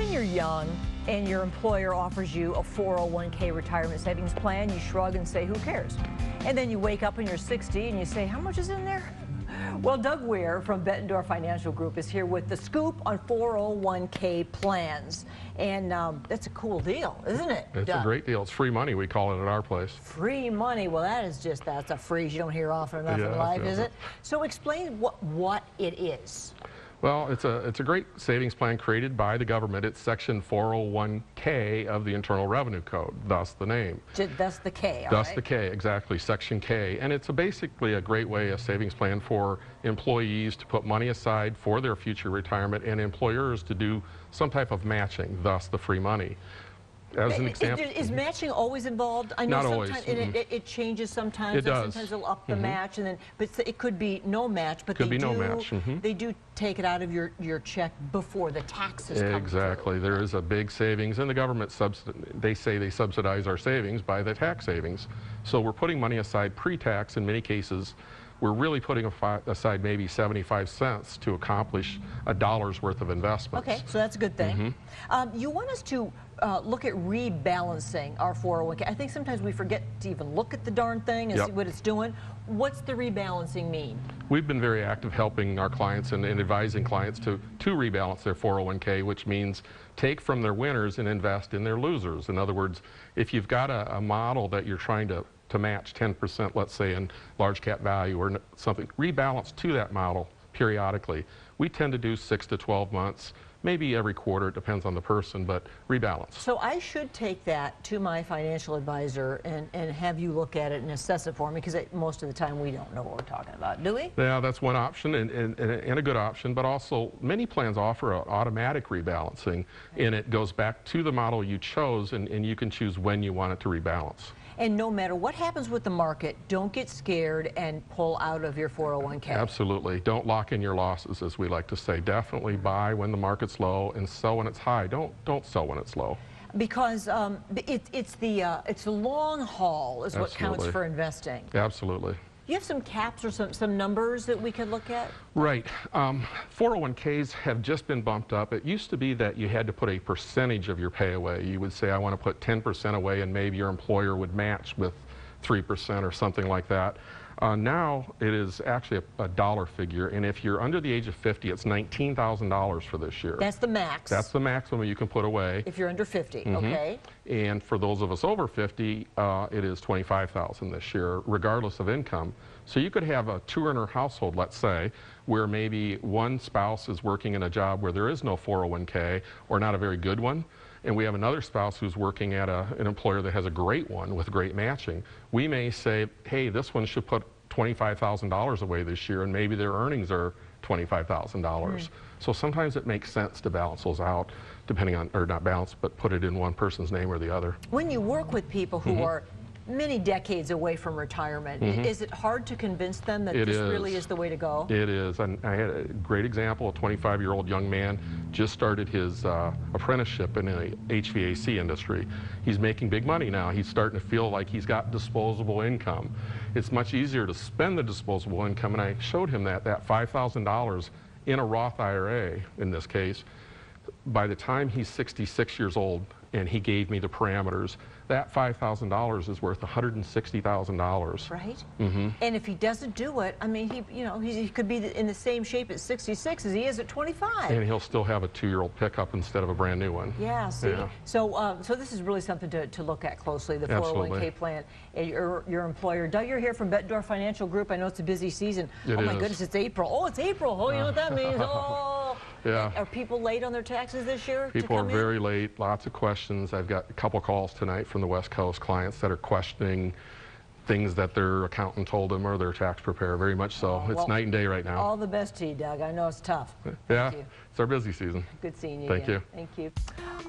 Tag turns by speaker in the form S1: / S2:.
S1: When you're young and your employer offers you a 401k retirement savings plan, you shrug and say, who cares? And then you wake up when you're 60 and you say, how much is in there? Well, Doug Weir from Bettendorf Financial Group is here with the scoop on 401k plans. And that's a cool deal, isn't it,
S2: It's
S1: Doug?
S2: a great deal. It's free money, we call it at our place.
S1: Free money. Well, that's a phrase you don't hear often enough in life, is it? So explain what it is.
S2: Well, it's a great savings plan created by the government. It's Section 401K of the Internal Revenue Code, thus the name.
S1: Thus the K, all
S2: Thus
S1: right?
S2: the K, exactly, Section K. And it's basically a great way, a savings plan for employees to put money aside for their future retirement and employers to do some type of matching, thus the free money. As an example,
S1: is matching always involved? I know
S2: not always.
S1: It changes sometimes.
S2: It does.
S1: Sometimes they'll up the match, and then but it could be no match. But they do take it out of your check before the taxes come
S2: exactly.
S1: through.
S2: There is a big savings, and the government they say they subsidize our savings by the tax savings. So we're putting money aside pre-tax in many cases. We're really putting aside maybe 75 cents to accomplish a dollar's worth of investments.
S1: Okay, so that's a good thing. You want us to look at rebalancing our 401k. I think sometimes we forget to even look at the darn thing and see what it's doing. What's the rebalancing mean?
S2: We've been very active helping our clients and advising clients to rebalance their 401k, which means take from their winners and invest in their losers. In other words, if you've got a model that you're trying to match 10%, let's say, in large cap value or something, rebalance to that model periodically. We tend to do 6 to 12 months, maybe every quarter, it depends on the person, but rebalance.
S1: So I should take that to my financial advisor and have you look at it and assess it for me, because most of the time we don't know what we're talking about, do we?
S2: Yeah, that's one option and a good option, but also many plans offer an automatic rebalancing, and it goes back to the model you chose, and you can choose when you want it to rebalance.
S1: And no matter what happens with the market, don't get scared and pull out of your 401k.
S2: Absolutely. Don't lock in your losses, as we like to say. Definitely buy when the market's low and sell when it's high. Don't sell when it's low.
S1: Because it's the long haul is what counts for investing.
S2: Absolutely.
S1: You have some caps or some numbers that we could look at?
S2: Right. 401ks have just been bumped up. It used to be that you had to put a percentage of your pay away. You would say, I want to put 10% away, and maybe your employer would match with 3% or something like that. Now it is actually a dollar figure, and if you're under the age of 50, it's $19,000 for this year.
S1: That's the max.
S2: That's the maximum you can put away.
S1: If you're under 50, okay.
S2: And for those of us over 50, it is $25,000 this year, regardless of income. So you could have a two-earner household, let's say, where maybe one spouse is working in a job where there is no 401k or not a very good one, and we have another spouse who's working at an employer that has a great one with great matching. We may say, hey, this one should put $25,000 away this year, and maybe their earnings are $25,000. So sometimes it makes sense to balance those out, depending on, or not balance, but put it in one person's name or the other.
S1: When you work with people who are many decades away from retirement, is it hard to convince them that this really is the way to go?
S2: It is. And I had a great example. A 25-year-old young man just started his apprenticeship in the HVAC industry. He's making big money now. He's starting to feel like he's got disposable income. It's much easier to spend the disposable income, and I showed him that $5,000 in a Roth IRA, in this case, by the time he's 66 years old, and he gave me the parameters, that $5,000 is worth $160,000.
S1: Right. And if he doesn't do it, I mean, he could be in the same shape at 66 as he is at 25.
S2: And he'll still have a 2-year-old pickup instead of a brand new one.
S1: Yeah, see. Yeah. So this is really something to look at closely, the 401k plan. Your employer. Doug, you're here from Bettendorf Financial Group. I know it's a busy season. Oh my goodness, it's April. Oh, it's April. Oh, you know what that means. Oh.
S2: Yeah.
S1: Are people late on their taxes this year?
S2: People are very late. Lots of questions. I've got a couple calls tonight from the West Coast clients that are questioning things that their accountant told them or their tax preparer. Very much so. It's night and day right now.
S1: All the best to you, Doug. I know it's tough.
S2: Yeah. It's our busy season.
S1: Good seeing you.
S2: Thank you.
S1: Thank you.